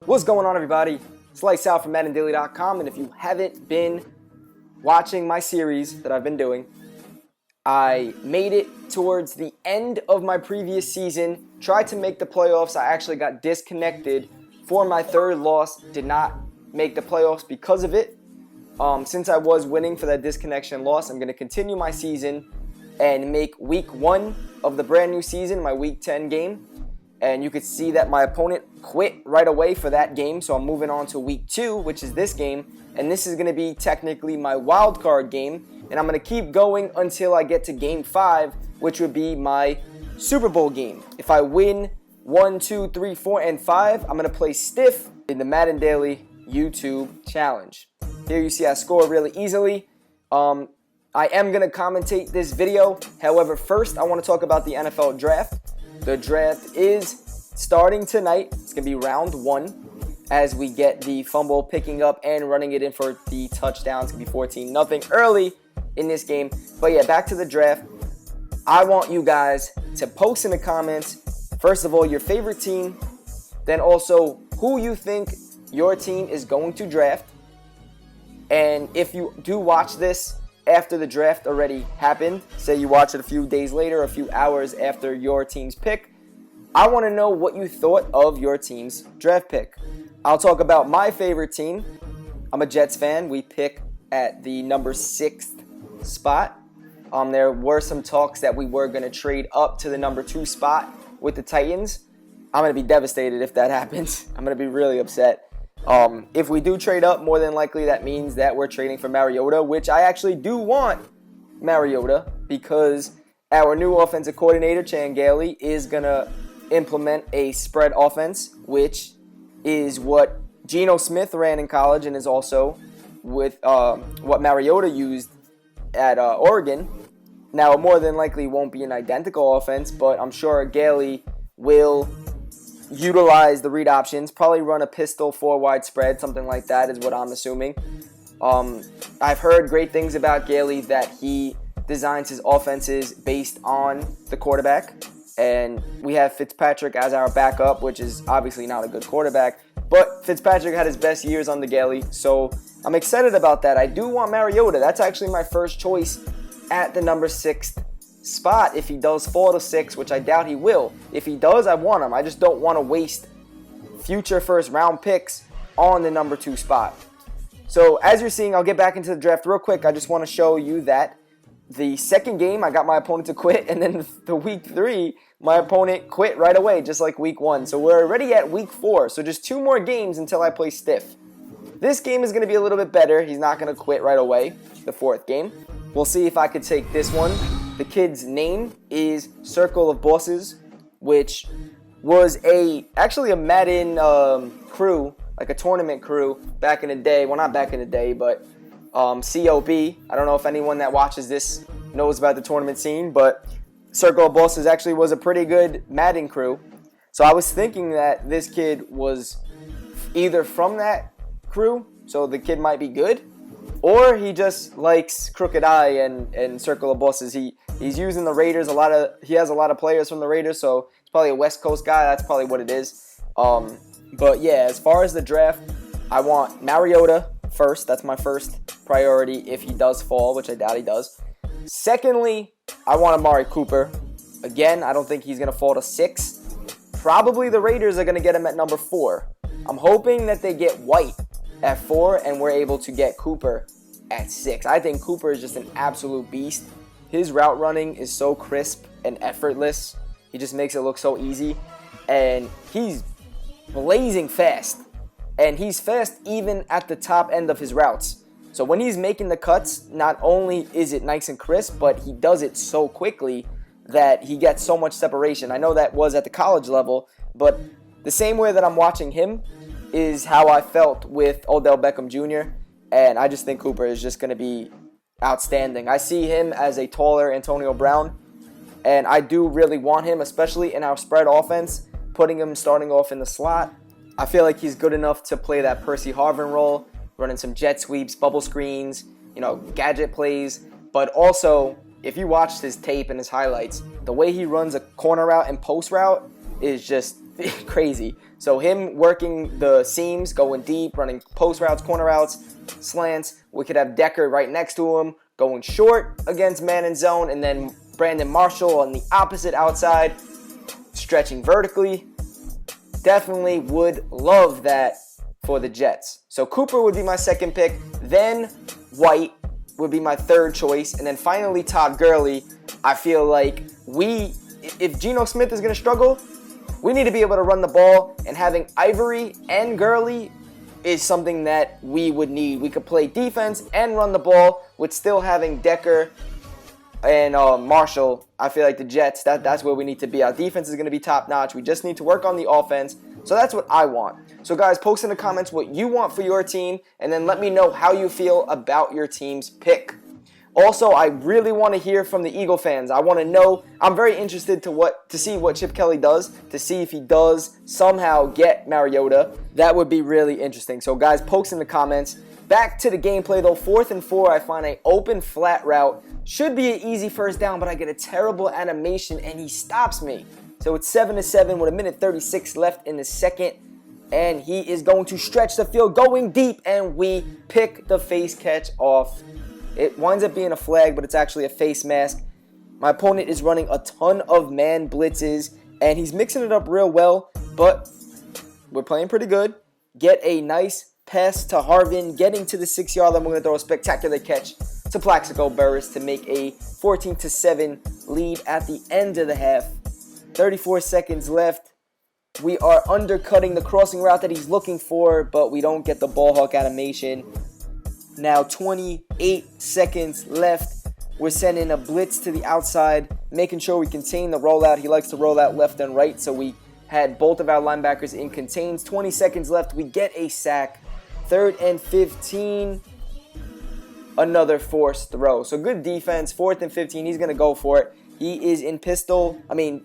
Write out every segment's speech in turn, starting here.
What's going on, everybody? It's Lights Out from MaddenDaily.com, and if you haven't been watching my series that I've been doing, I made it towards the end of my previous season, tried to make the playoffs. I actually got disconnected for my third loss, did not make the playoffs because of it. Since I was winning for that disconnection loss, I'm going to continue my season and make week 1 of the brand new season, my week 10 game. And you could see that my opponent quit right away for that game. So I'm moving on to week 2, which is this game. And this is going to be technically my wild card game. And I'm going to keep going until I get to game 5, which would be my Super Bowl game. If I win 1, 2, 3, 4, and 5, I'm going to play stiff in the Madden Daily YouTube challenge. Here you see I score really easily. I am going to commentate this video. However, first I want to talk about the NFL draft. The draft is starting tonight. It's going to be round 1 as we get the fumble picking up and running it in for the touchdown. It's going to be 14-0 early in this game. But yeah, back to the draft. I want you guys to post in the comments, first of all, your favorite team, then also who you think your team is going to draft. And if you do watch this after the draft already happened, say you watch it a few days later, a few hours after your team's pick, I want to know what you thought of your team's draft pick. I'll talk about my favorite team. I'm a Jets fan. We pick at the number 6th spot. There were some talks that we were going to trade up to the number 2 spot with the Titans. I'm going to be devastated if that happens. I'm going to be really upset. If we do trade up, more than likely that means that we're trading for Mariota, which I actually do want Mariota because our new offensive coordinator, Chan Gailey, is going to implement a spread offense, which is what Geno Smith ran in college and is also with what Mariota used at Oregon. Now, it more than likely won't be an identical offense, but I'm sure Gailey will utilize the read options, probably run a pistol 4-wide spread, something like that is what I'm assuming. I've heard great things about Gailey, that he designs his offenses based on the quarterback, and we have Fitzpatrick as our backup, which is obviously not a good quarterback, but Fitzpatrick had his best years under Gailey, so I'm excited about that. I do want Mariota. That's actually my first choice at the number 6th spot if he does fall to 6, which I doubt he will. If he does, I want him. I just don't want to waste future first round picks on the number 2 spot. So as you're seeing, I'll get back into the draft real quick. I just want to show you that the second game I got my opponent to quit, and then the week 3 my opponent quit right away, just like week 1. So we're already at week 4, so just 2 more games until I play stiff. This game is going to be a little bit better. He's not going to quit right away, the 4th game. We'll see if I could take this one. The kid's name is Circle of Bosses, which was actually a Madden crew, like a tournament crew back in the day. Well, not back in the day, but COB. I don't know if anyone that watches this knows about the tournament scene, but Circle of Bosses actually was a pretty good Madden crew. So I was thinking that this kid was either from that crew, so the kid might be good, or he just likes Crooked Eye and Circle of Bosses. He's using the Raiders he has a lot of players from the Raiders, so he's probably a West Coast guy. That's probably what it is. But yeah, as far as the draft, I want Mariota first. That's my first priority if he does fall, which I doubt he does. Secondly, I want Amari Cooper. Again, I don't think he's going to fall to 6. Probably the Raiders are going to get him at number 4. I'm hoping that they get White at 4 and we're able to get Cooper at 6. I think Cooper is just an absolute beast. His route running is so crisp and effortless. He just makes it look so easy. And he's blazing fast. And he's fast even at the top end of his routes. So when he's making the cuts, not only is it nice and crisp, but he does it so quickly that he gets so much separation. I know that was at the college level, but the same way that I'm watching him is how I felt with Odell Beckham Jr. And I just think Cooper is just going to be outstanding. I see him as a taller Antonio Brown, and I do really want him, especially in our spread offense, putting him starting off in the slot. I feel like he's good enough to play that Percy Harvin role, running some jet sweeps, bubble screens, gadget plays. But also, if you watch his tape and his highlights, the way he runs a corner route and post route is just crazy. So him working the seams, going deep, running post routes, corner routes, slants. We could have Decker right next to him, going short against man and zone, and then Brandon Marshall on the opposite outside, stretching vertically. Definitely would love that for the Jets. So Cooper would be my second pick, then White would be my third choice, and then finally Todd Gurley. I feel like if Geno Smith is going to struggle, we need to be able to run the ball, and having Ivory and Gurley is something that we would need. We could play defense and run the ball with still having Decker and Marshall. I feel like the Jets, that's where we need to be. Our defense is going to be top-notch. We just need to work on the offense. So that's what I want. So guys, post in the comments what you want for your team, and then let me know how you feel about your team's pick. Also, I really want to hear from the Eagle fans. I want to know. I'm very interested to see what Chip Kelly does, to see if he does somehow get Mariota. That would be really interesting. So guys, post in the comments. Back to the gameplay though. 4th and 4. I find an open flat route. Should be an easy first down, but I get a terrible animation and he stops me. So it's 7-7 with 1:36 left in the second. And he is going to stretch the field, going deep, and we pick the face catch off. It winds up being a flag, but it's actually a face mask. My opponent is running a ton of man blitzes, and he's mixing it up real well, but we're playing pretty good. Get a nice pass to Harvin, getting to the 6-yard line. We're going to throw a spectacular catch to Plaxico Burress to make a 14-7 lead at the end of the half. 34 seconds left. We are undercutting the crossing route that he's looking for, but we don't get the ball hawk animation. Now 28 seconds left. We're sending a blitz to the outside, making sure we contain the rollout. He likes to roll out left and right, so we had both of our linebackers in contains. 20 seconds left. We get a sack. 3rd and 15. Another forced throw. So good defense. 4th and 15. He's going to go for it. He is in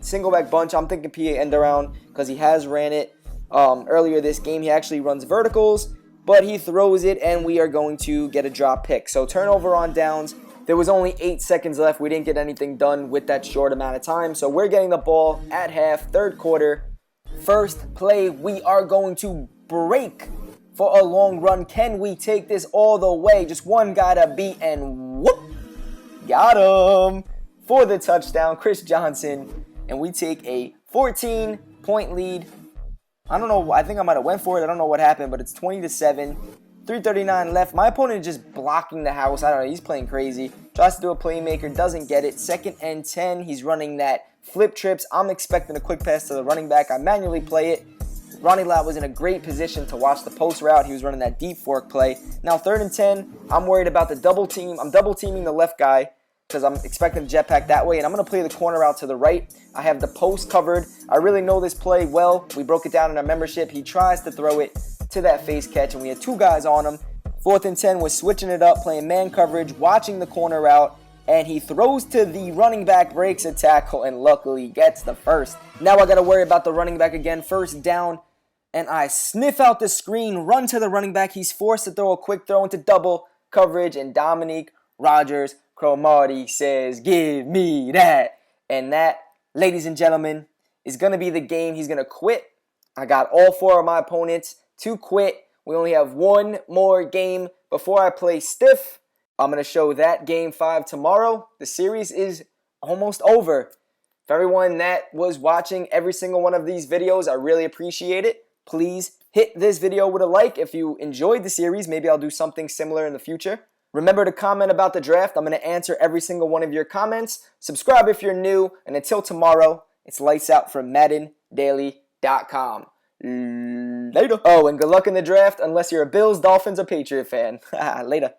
single back bunch. I'm thinking PA end around because he has ran it earlier this game. He actually runs verticals, but he throws it, and we are going to get a drop pick. So turnover on downs. There was only 8 seconds left. We didn't get anything done with that short amount of time. So we're getting the ball at half, 3rd quarter. First play, we are going to break for a long run. Can we take this all the way? Just one guy to beat, and whoop, got him for the touchdown, Chris Johnson. And we take a 14-point lead. I don't know. I think I might have went for it. I don't know what happened, but it's 20-7. 3:39 left. My opponent is just blocking the house. I don't know. He's playing crazy. Tries to do a playmaker. Doesn't get it. 2nd and 10. He's running that flip trips. I'm expecting a quick pass to the running back. I manually play it. Ronnie Lott was in a great position to watch the post route. He was running that deep fork play. Now 3rd and 10. I'm worried about the double team. I'm double teaming the left guy because I'm expecting the jetpack that way, and I'm going to play the corner out to the right. I have the post covered. I really know this play well. We broke it down in our membership. He tries to throw it to that face catch, and we had 2 guys on him. 4th and 10, we're switching it up, playing man coverage, watching the corner route, and he throws to the running back, breaks a tackle, and luckily gets the first. Now I got to worry about the running back again. 1st down, and I sniff out the screen, run to the running back. He's forced to throw a quick throw into double coverage, and Dominique Rogers Cromartie says, "Give me that." And that, ladies and gentlemen, is going to be the game. He's going to quit. I got all 4 of my opponents to quit. We only have 1 more game before I play stiff. I'm going to show that game 5 tomorrow. The series is almost over. For everyone that was watching every single one of these videos, I really appreciate it. Please hit this video with a like if you enjoyed the series. Maybe I'll do something similar in the future. Remember to comment about the draft. I'm going to answer every single one of your comments. Subscribe if you're new. And until tomorrow, it's lights out from MaddenDaily.com. Later. Oh, and good luck in the draft unless you're a Bills, Dolphins, or Patriot fan. Later.